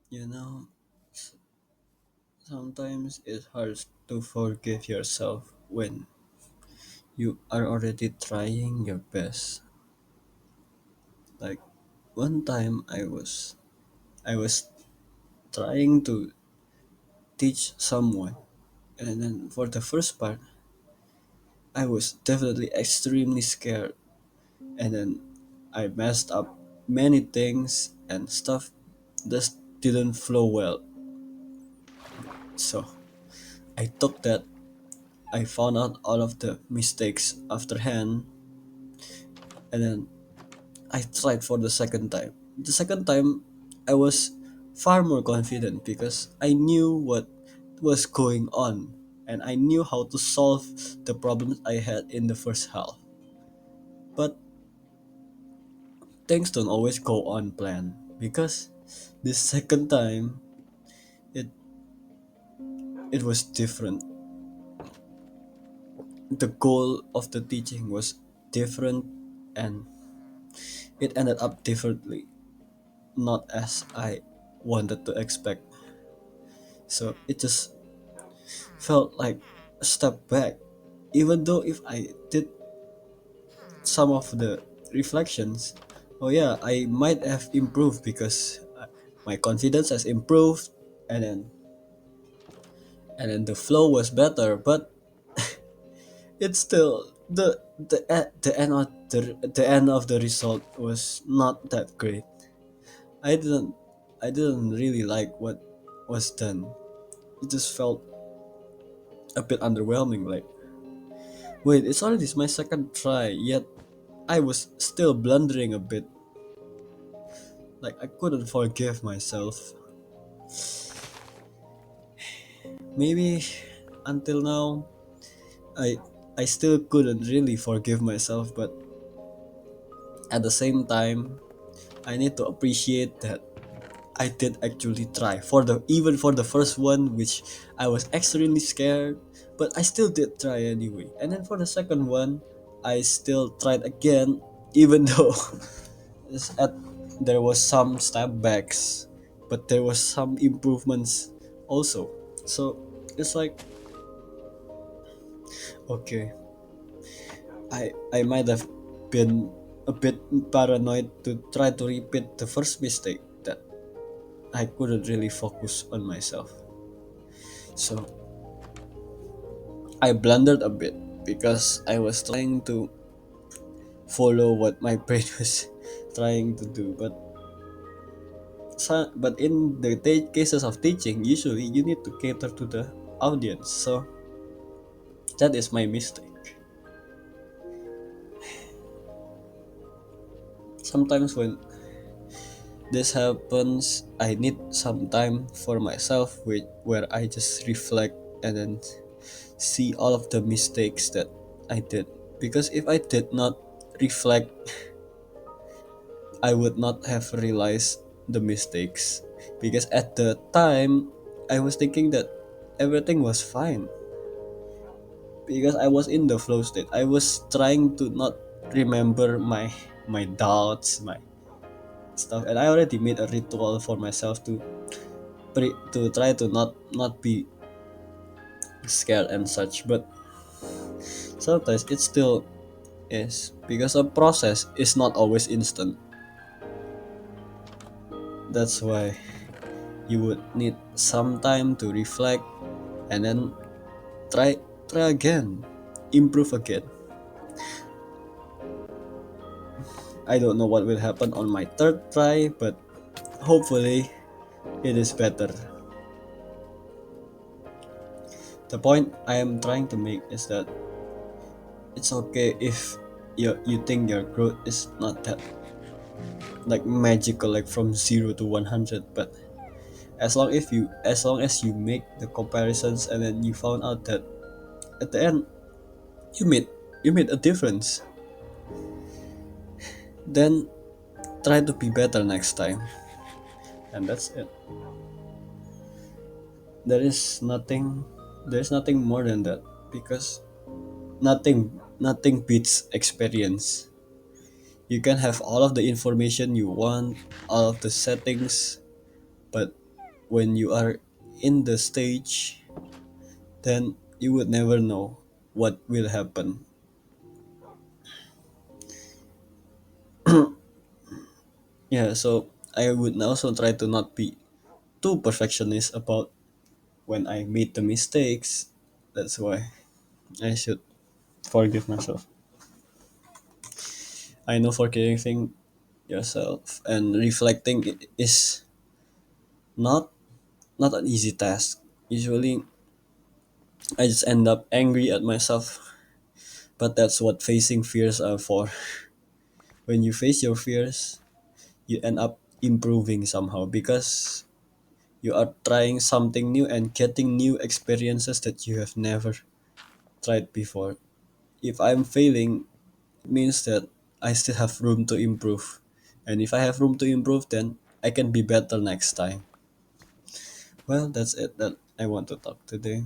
You know, sometimes it's hard to forgive yourself when you are already trying your best. Like one time I was trying to teach someone, and then for the first part I was definitely extremely scared, and then I messed up many things and stuff just didn't flow well. So I took that, I found out all of the mistakes afterhand, and then I tried for the second time. The second time, I was far more confident because I knew what was going on and I knew how to solve the problems I had in the first half. But things don't always go on plan because this second time it it was different. The goal of the teaching was different and it ended up differently, not as I wanted to expect. So it just felt like a step back. Even though if I did some of the reflections, oh yeah, I might have improved because my confidence has improved, and then the flow was better. But it's still the end of the result was not that great. I didn't I didn't really like what was done. It just felt a bit underwhelming. Like, wait, it's already my second try, yet I was still blundering a bit. Like I couldn't forgive myself. Maybe until now, I I still couldn't really forgive myself, but at the same time, I need to appreciate that I did actually try for the even for the first one, which I was extremely scared, but I still did try anyway. And then for the second one, I still tried again, even though it's at there was some step backs, but there was some improvements also. So it's like, okay, I might have been a bit paranoid to try to repeat the first mistake that I couldn't really focus on myself. So I blundered a bit because I was trying to follow what my brain was trying to do. But in the cases of teaching, usually you need to cater to the audience. So that is my mistake. Sometimes when this happens, I need some time for myself, where I just reflect and then see all of the mistakes that I did. Because if I did not reflect, I would not have realized the mistakes. Because at the time, I was thinking that everything was fine. Because I was in the flow state. I was trying to not remember my doubts, my stuff, and I already made a ritual for myself to try to not be scared and such. But sometimes it still is because a process is not always instant. That's why you would need some time to reflect and then try again, improve again. I don't know what will happen on my third try, but hopefully it is better. The point I am trying to make is that it's okay if you think your growth is not that like magical, like from 0 to 100, but as long as you make the comparisons and then you found out that at the end you made you made a difference, then try to be better next time. And that's it. there is nothing there's nothing more than that, because nothing beats experience. You can have all of the information you want, all of the settings, but when you are in the stage, then you would never know what will happen. Yeah, so I would also try to not be too perfectionist about when I made the mistakes. That's why I should forgive myself. I know forgiving yourself and reflecting is not not an easy task. Usually I just end up angry at myself, but that's what facing fears are for. When you face your fears, you end up improving somehow because you are trying something new and getting new experiences that you have never tried before. If I'm failing, it means that I still have room to improve. And if I have room to improve, then I can be better next time. Well, that's it that I want to talk today.